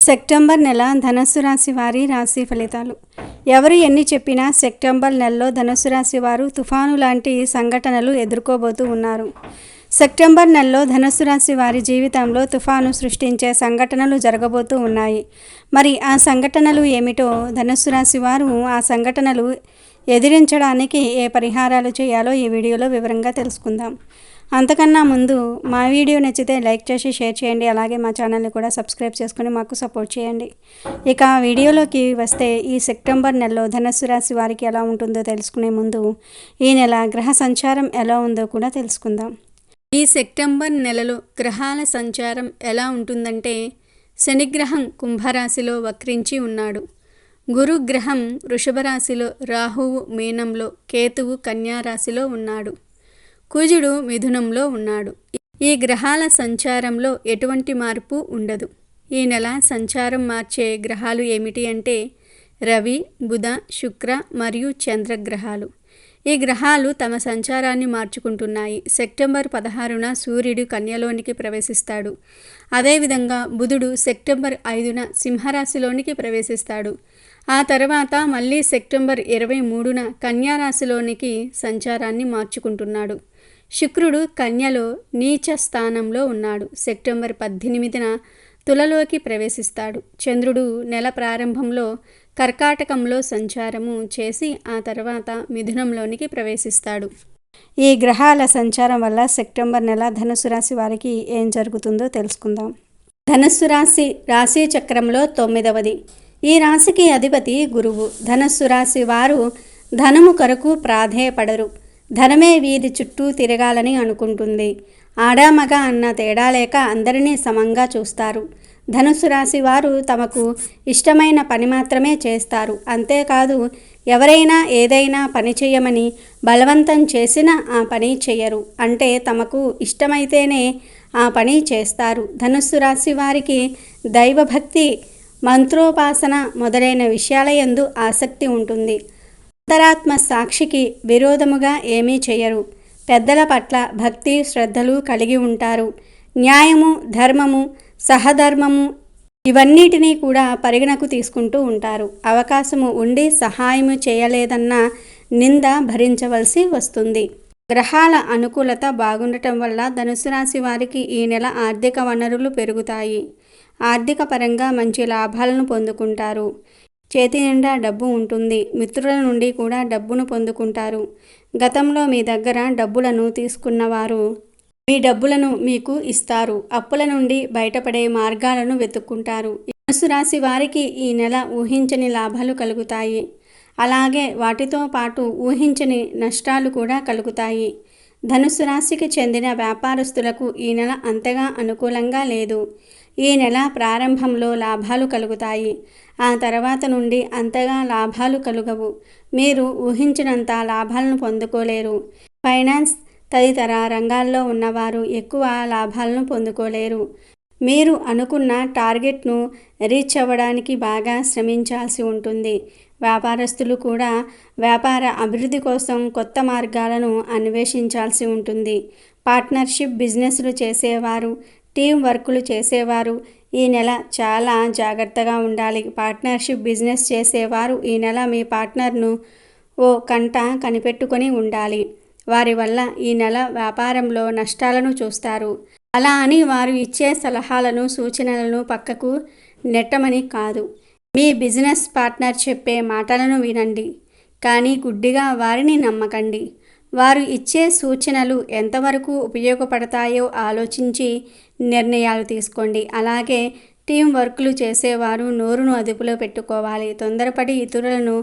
September నెల ధనుస్సు రాశి వారి రాశి ఫలితాలు. ఎవరు ఎన్ని చెప్పినా సెప్టెంబర్ నెలలో ధనుస్సు రాశి వారు తుఫాను లాంటి సంఘటనలు ఎదుర్కోబోతూ ఉన్నారు. సెప్టెంబర్ నెలలో ధనుస్సు రాశి వారి జీవితంలో తుఫాను సృష్టించే సంఘటనలు జరగబోతూ ఉన్నాయి. మరి ఆ సంఘటనలు ఏమిటో, ధనుస్సు రాశి వారు ఆ సంఘటనలు ఎదిరించడానికి ఏ పరిహారాలు చేయాలో ఈ వీడియోలో వివరంగా తెలుసుకుందాం. అంతకన్నా ముందు మా వీడియో నచ్చితే లైక్ చేసి షేర్ చేయండి. అలాగే మా ఛానల్ని కూడా సబ్స్క్రైబ్ చేసుకుని మాకు సపోర్ట్ చేయండి. ఇక వీడియోలోకి వస్తే, ఈ సెప్టెంబర్ నెలలో ధనుస్సు రాశి వారికి ఎలా ఉంటుందో తెలుసుకునే ముందు ఈ నెల గ్రహ సంచారం ఎలా ఉందో కూడా తెలుసుకుందాం. ఈ సెప్టెంబర్ నెలలో గ్రహాల సంచారం ఎలా ఉంటుందంటే, శనిగ్రహం కుంభరాశిలో వక్రించి ఉన్నాడు. గురుగ్రహం వృషభ రాశిలో, రాహువు మీనంలో, కేతువు కన్యా రాశిలో ఉన్నాడు. కుజుడు మిథునంలో ఉన్నాడు. ఈ గ్రహాల సంచారంలో ఎటువంటి మార్పు ఉండదు. ఈ నెల సంచారం మార్చే గ్రహాలు ఏమిటి అంటే, రవి, బుధ, శుక్ర మరియు చంద్రగ్రహాలు. ఈ గ్రహాలు తమ సంచారాన్ని మార్చుకుంటున్నాయి. సెప్టెంబర్ 16న సూర్యుడు కన్యలోనికి ప్రవేశిస్తాడు. అదేవిధంగా బుధుడు సెప్టెంబర్ 5న సింహరాశిలోనికి ప్రవేశిస్తాడు. ఆ తర్వాత మళ్ళీ సెప్టెంబర్ 23న కన్యారాశిలోనికి సంచారాన్ని మార్చుకుంటున్నాడు. శుక్రుడు కన్యలో నీచ స్థానంలో ఉన్నాడు. సెప్టెంబర్ 18న తులలోకి ప్రవేశిస్తాడు. చంద్రుడు నెల ప్రారంభంలో కర్కాటకంలో సంచారము చేసి ఆ తర్వాత మిథునంలోనికి ప్రవేశిస్తాడు. ఈ గ్రహాల సంచారం వల్ల సెప్టెంబర్ నెల ధనుస్సు రాశి వారికి ఏం జరుగుతుందో తెలుసుకుందాం. ధనుస్సు రాశి రాశి చక్రంలో 9వది. ఈ రాశికి అధిపతి గురువు. ధనుస్సు రాశి వారు ధనము కొరకు ప్రాధేయపడరు. ధనమే వీరి చుట్టూ తిరగాలని అనుకుంటుంది. ఆడామగ అన్న తేడా లేక అందరినీ సమంగా చూస్తారు. ధనుస్సు రాశి వారు తమకు ఇష్టమైన పని మాత్రమే చేస్తారు. అంతేకాదు, ఎవరైనా ఏదైనా పని చేయమని బలవంతం చేసినా ఆ పని చేయరు. అంటే తమకు ఇష్టమైతేనే ఆ పని చేస్తారు. ధనుస్సు రాశి వారికి దైవభక్తి, మంత్రోపాసన మొదలైన విషయాల యందు ఆసక్తి ఉంటుంది. అంతరాత్మ సాక్షికి విరోధముగా ఏమీ చేయరు. పెద్దల పట్ల భక్తి శ్రద్ధలు కలిగి ఉంటారు. న్యాయము, ధర్మము, సహధర్మము ఇవన్నిటినీ కూడా పరిగణకు తీసుకుంటూ ఉంటారు. అవకాశము ఉండి సహాయము చేయలేదన్న నింద భరించవలసి వస్తుంది. గ్రహాల అనుకూలత బాగుండటం వల్ల ధనుస్సు రాశి వారికి ఈ నెల ఆర్థిక వనరులు పెరుగుతాయి. ఆర్థిక పరంగా మంచి లాభాలను పొందుకుంటారు. చేతి నిండా డబ్బు ఉంటుంది. మిత్రుల నుండి కూడా డబ్బును పొందుకుంటారు. గతంలో మీ దగ్గర డబ్బులను తీసుకున్నవారు మీ డబ్బులను మీకు ఇస్తారు. అప్పుల నుండి బయటపడే మార్గాలను వెతుక్కుంటారు. ధనుస్సు రాశి వారికి ఈ నెల ఊహించని లాభాలు కలుగుతాయి. అలాగే వాటితో పాటు ఊహించని నష్టాలు కూడా కలుగుతాయి. ధనుస్సు రాశికి చెందిన వ్యాపారస్తులకు ఈ నెల అంతగా అనుకూలంగా లేదు. ఈ నెల ప్రారంభంలో లాభాలు కలుగుతాయి. ఆ తర్వాత నుండి అంతగా లాభాలు కలుగవు. మీరు ఊహించినంత లాభాలను పొందుకోలేరు. ఫైనాన్స్ తదితర రంగాల్లో ఉన్నవారు ఎక్కువ లాభాలను పొందుకోలేరు. మీరు అనుకున్న టార్గెట్ను రీచ్ అవ్వడానికి బాగా శ్రమించాల్సి ఉంటుంది. వ్యాపారస్తులు కూడా వ్యాపార అభివృద్ధి కోసం కొత్త మార్గాలను అన్వేషించాల్సి ఉంటుంది. పార్ట్నర్షిప్ బిజినెస్లు చేసేవారు, టీం వర్కులు చేసేవారు ఈ నెల చాలా జాగ్రత్తగా ఉండాలి. పార్ట్నర్షిప్ బిజినెస్ చేసేవారు ఈ నెల మీ పార్ట్నర్ను ఓ కంట కనిపెట్టుకొని ఉండాలి. వారి వల్ల ఈ నెల వ్యాపారంలో నష్టాలను చూస్తారు. అలా అని వారు ఇచ్చే సలహాలను, సూచనలను పక్కకు నెట్టమని కాదు. మీ బిజినెస్ పార్ట్నర్ చెప్పే మాటలను వినండి, కానీ గుడ్డిగా వారిని నమ్మకండి. వారు ఇచ్చే సూచనలు ఎంతవరకు ఉపయోగపడతాయో ఆలోచించి నిర్ణయాలు తీసుకోండి. అలాగే టీం వర్క్లు చేసేవారు నోరును అదుపులో పెట్టుకోవాలి. తొందరపడి ఇతరులను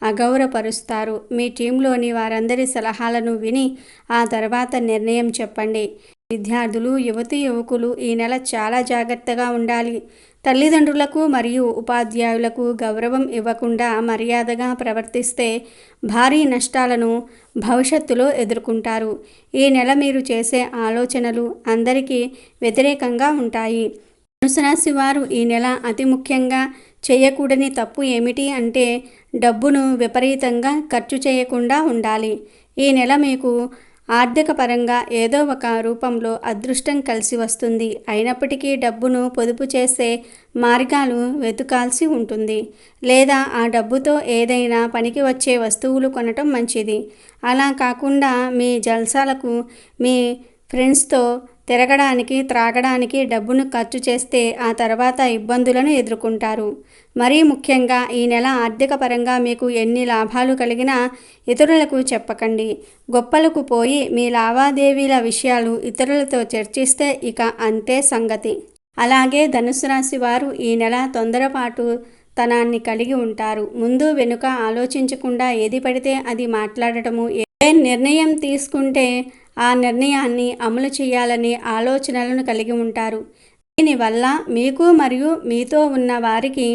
అగౌరవపరుస్తారు. మీ టీంలోని వారందరి సలహాలను విని ఆ తర్వాత నిర్ణయం చెప్పండి. విద్యార్థులు, యువతీ యువకులు ఈ నెల చాలా జాగ్రత్తగా ఉండాలి. తల్లిదండ్రులకు మరియు ఉపాధ్యాయులకు గౌరవం ఇవ్వకుండా మర్యాదగా ప్రవర్తిస్తే భారీ నష్టాలను భవిష్యత్తులో ఎదుర్కొంటారు. ఈ నెల మీరు చేసే ఆలోచనలు అందరికీ వ్యతిరేకంగా ఉంటాయి. ధనుసు రాశి వారు ఈ నెల అతి ముఖ్యంగా చేయకూడని తప్పు ఏమిటి అంటే, డబ్బును విపరీతంగా ఖర్చు చేయకుండా ఉండాలి. ఈ నెల మీకు ఆర్థిక పరంగా ఏదో ఒక రూపంలో అదృష్టం కలిసి వస్తుంది. అయినప్పటికీ డబ్బును పొదుపు చేసే మార్గాలు వెతకాల్సి ఉంటుంది. లేదా ఆ డబ్బుతో ఏదైనా పనికి వచ్చే వస్తువులు కొనటం మంచిది. అలా కాకుండా మీ జల్సాలకు, మీ ఫ్రెండ్స్తో తిరగడానికి, త్రాగడానికి డబ్బును ఖర్చు చేస్తే ఆ తర్వాత ఇబ్బందులను ఎదుర్కొంటారు. మరీ ముఖ్యంగా ఈ నెల ఆర్థిక పరంగా మీకు ఎన్ని లాభాలు కలిగినా ఇతరులకు చెప్పకండి. గొప్పలకు పోయి మీ లావాదేవీల విషయాలు ఇతరులతో చర్చిస్తే ఇక అంతే సంగతి. అలాగే ధనుసు రాశి వారు ఈ నెల తొందరపాటు తనాన్ని కలిగి ఉంటారు. ముందు వెనుక ఆలోచించకుండా ఏది పడితే అది మాట్లాడటము, ఏ నిర్ణయం తీసుకుంటే ఆ నిర్ణయాన్ని అమలు చేయాలనే ఆలోచనలను కలిగి ఉంటారు. దీనివల్ల మీకు మరియు మీతో ఉన్న వారికి,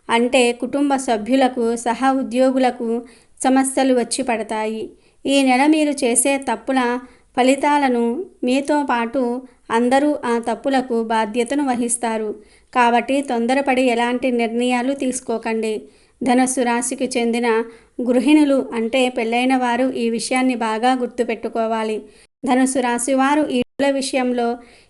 అంటే కుటుంబ సభ్యులకు, సహ ఉద్యోగులకు సమస్యలు వచ్చి పడతాయి. ఈ నెల మీరు చేసే తప్పుల ఫలితాలను మీతో పాటు అందరూ ఆ తప్పులకు బాధ్యతను వహిస్తారు. కాబట్టి తొందరపడి ఎలాంటి నిర్ణయాలు తీసుకోకండి. ధనుస్సు రాశికి చెందిన గృహిణులు, అంటే పెళ్ళైన వారు ఈ విషయాన్ని బాగా గుర్తుపెట్టుకోవాలి. ధనుసు రాశి వారు ఈ విషయంలో,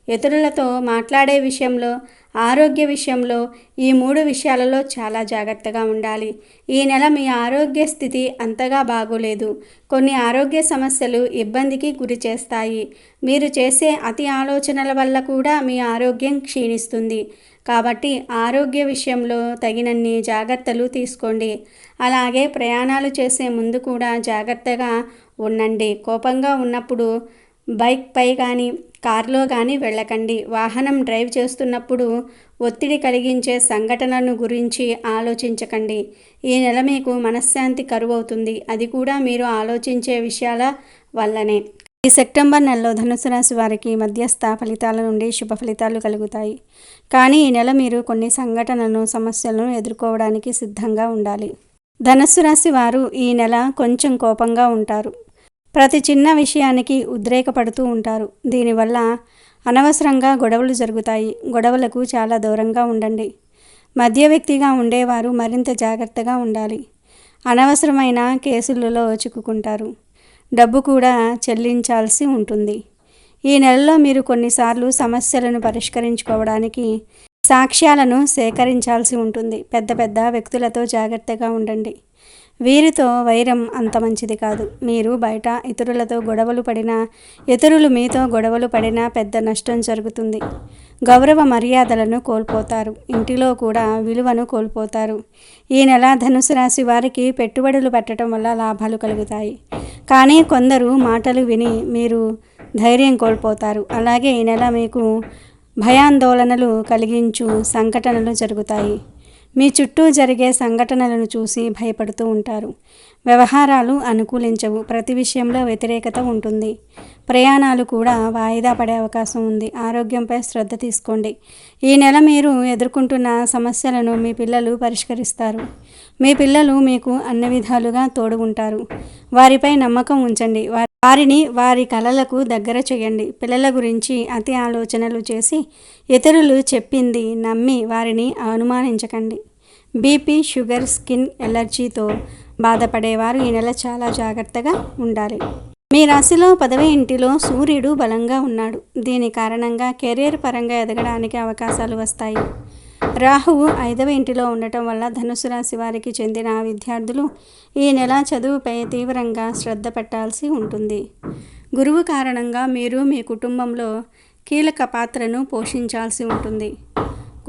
ఇతరులతో మాట్లాడే విషయంలో, ఆరోగ్య విషయంలో, ఈ 3 విషయాలలో చాలా జాగ్రత్తగా ఉండాలి. ఈ నెల మీ ఆరోగ్య స్థితి అంతగా బాగోలేదు. కొన్ని ఆరోగ్య సమస్యలు ఇబ్బందికి గురి చేస్తాయి. మీరు చేసే అతి ఆలోచనల వల్ల కూడా మీ ఆరోగ్యం క్షీణిస్తుంది. కాబట్టి ఆరోగ్య విషయంలో తగినన్ని జాగ్రత్తలు తీసుకోండి. అలాగే ప్రయాణాలు చేసే ముందు కూడా జాగ్రత్తగా ఉండండి. కోపంగా ఉన్నప్పుడు బైక్పై కానీ, కారులో కానీ వెళ్ళకండి. వాహనం డ్రైవ్ చేస్తున్నప్పుడు ఒత్తిడి కలిగించే సంఘటనలను గురించి ఆలోచించకండి. ఈ నెల మీకు మనశ్శాంతి కరువవుతుంది. అది కూడా మీరు ఆలోచించే విషయాల వల్లనే. ఈ సెప్టెంబర్ నెలలో ధనుసు రాశి వారికి మధ్యస్థ ఫలితాల నుండి శుభ ఫలితాలు కలుగుతాయి. కానీ ఈ నెల మీరు కొన్ని సంఘటనలను, సమస్యలను ఎదుర్కోవడానికి సిద్ధంగా ఉండాలి. ధనుసు రాశి వారు ఈ నెల కొంచెం కోపంగా ఉంటారు. ప్రతి చిన్న విషయానికి ఉద్రేకపడుతూ ఉంటారు. దీనివల్ల అనవసరంగా గొడవలు జరుగుతాయి. గొడవలకు చాలా దూరంగా ఉండండి. మధ్య వ్యక్తిగా ఉండేవారు మరింత జాగ్రత్తగా ఉండాలి. అనవసరమైన కేసులలో చిక్కుకుంటారు. డబ్బు కూడా చెల్లించాల్సి ఉంటుంది. ఈ నెలలో మీరు కొన్నిసార్లు సమస్యలను పరిష్కరించుకోవడానికి సాక్ష్యాలను సేకరించాల్సి ఉంటుంది. పెద్ద పెద్ద వ్యక్తులతో జాగ్రత్తగా ఉండండి. వీరితో వైరం అంత మంచిది కాదు. మీరు బయట ఇతరులతో గొడవలు పడినా, ఇతరులు మీతో గొడవలు పడినా పెద్ద నష్టం జరుగుతుంది. గౌరవ మర్యాదలను కోల్పోతారు. ఇంటిలో కూడా విలువను కోల్పోతారు. ఈ నెల ధనుసు రాశి వారికి పెట్టుబడులు పెట్టడం వల్ల లాభాలు కలుగుతాయి. కానీ కొందరు మాటలు విని మీరు ధైర్యం కోల్పోతారు. అలాగే ఈ నెల మీకు భయాందోళనలు కలిగించు సంఘటనలు జరుగుతాయి. మీ చుట్టూ జరిగే సంఘటనలను చూసి భయపడుతూ ఉంటారు. వ్యవహారాలు అనుకూలించవు. ప్రతి విషయంలో వ్యతిరేకత ఉంటుంది. ప్రయాణాలు కూడా వాయిదా పడే అవకాశం ఉంది. ఆరోగ్యంపై శ్రద్ధ తీసుకోండి. ఈ నెల మీరు ఎదుర్కొంటున్న సమస్యలను మీ పిల్లలు పరిష్కరిస్తారు. మీ పిల్లలు మీకు అన్ని విధాలుగా తోడు ఉంటారు. వారిపై నమ్మకం ఉంచండి. వారిని వారి కలలకు దగ్గర చేయండి. పిల్లల గురించి అతి ఆలోచనలు చేసి ఇతరులు చెప్పింది నమ్మి వారిని అనుమానించకండి. బీపీ, షుగర్, స్కిన్ ఎలర్జీతో బాధపడేవారు ఈ నెల చాలా జాగ్రత్తగా ఉండాలి. మీ రాశిలో 10వ ఇంటిలో సూర్యుడు బలంగా ఉన్నాడు. దీని కారణంగా కెరీర్ పరంగా ఎదగడానికి అవకాశాలు వస్తాయి. రాహువు 5వ ఇంటిలో ఉండటం వల్ల ధనుసు రాశి వారికి చెందిన విద్యార్థులు ఈ నెల చదువుపై తీవ్రంగా శ్రద్ధ పెట్టాల్సి ఉంటుంది. గురువు కారణంగా మీరు మీ కుటుంబంలో కీలక పాత్రను పోషించాల్సి ఉంటుంది.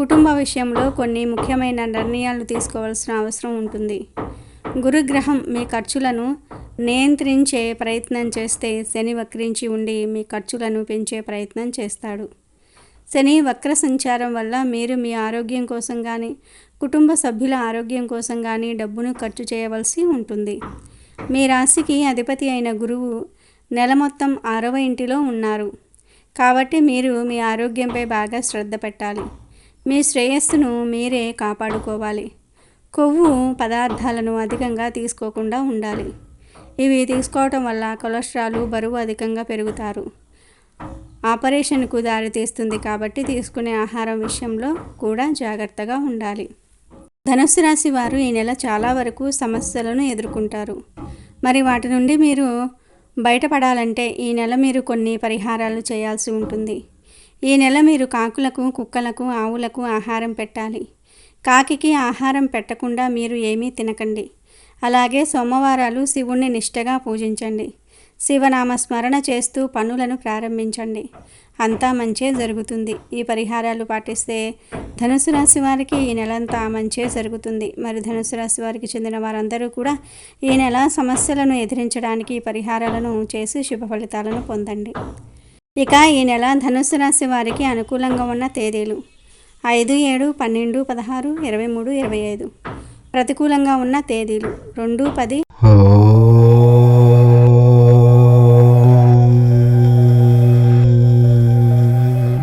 కుటుంబ విషయంలో కొన్ని ముఖ్యమైన నిర్ణయాలు తీసుకోవాల్సిన అవసరం ఉంటుంది. గురుగ్రహం మీ ఖర్చులను నియంత్రించే ప్రయత్నం చేస్తే శని వక్రించి ఉండి మీ ఖర్చులను పెంచే ప్రయత్నం చేస్తాడు. శని వక్ర సంచారం వల్ల మీరు మీ ఆరోగ్యం కోసం కానీ, కుటుంబ సభ్యుల ఆరోగ్యం కోసం కానీ డబ్బును ఖర్చు చేయవలసి ఉంటుంది. మీ రాశికి అధిపతి అయిన గురువు నెల మొత్తం 6వ ఇంటిలో ఉన్నారు. కాబట్టి మీరు మీ ఆరోగ్యంపై బాగా శ్రద్ధ పెట్టాలి. మీ శ్రేయస్సును మీరే కాపాడుకోవాలి. కొవ్వు పదార్థాలను అధికంగా తీసుకోకుండా ఉండాలి. ఇవి తీసుకోవటం వల్ల కొలెస్ట్రాల్, బరువు అధికంగా పెరుగుతారు. ఆపరేషన్కు దారితీస్తుంది. కాబట్టి తీసుకునే ఆహారం విషయంలో కూడా జాగ్రత్తగా ఉండాలి. ధనుస్సు రాశి వారు ఈ నెల చాలా వరకు సమస్యలను ఎదుర్కొంటారు. మరి వాటి నుండి మీరు బయటపడాలంటే ఈ నెల మీరు కొన్ని పరిహారాలు చేయాల్సి ఉంటుంది. ఈ నెల మీరు కాకులకు, కుక్కలకు, ఆవులకు ఆహారం పెట్టాలి. కాకికి ఆహారం పెట్టకుండా మీరు ఏమీ తినకండి. అలాగే సోమవారాలు శివుణ్ణి నిష్టగా పూజించండి. శివనామ స్మరణ చేస్తూ పనులను ప్రారంభించండి. అంతా మంచే జరుగుతుంది. ఈ పరిహారాలు పాటిస్తే ధనుసు రాశి వారికి ఈ నెలంతా మంచే జరుగుతుంది. మరి ధనుసు రాశి వారికి చెందిన వారందరూ కూడా ఈ నెల సమస్యలను ఎదిరించడానికి ఈ పరిహారాలను చేసి శుభ ఫలితాలను పొందండి. ఇక ఈ నెల ధనుసు రాశి వారికి అనుకూలంగా ఉన్న తేదీలు 5, 7, 12, 16, 23, 25. ప్రతికూలంగా ఉన్న తేదీలు 2, 10.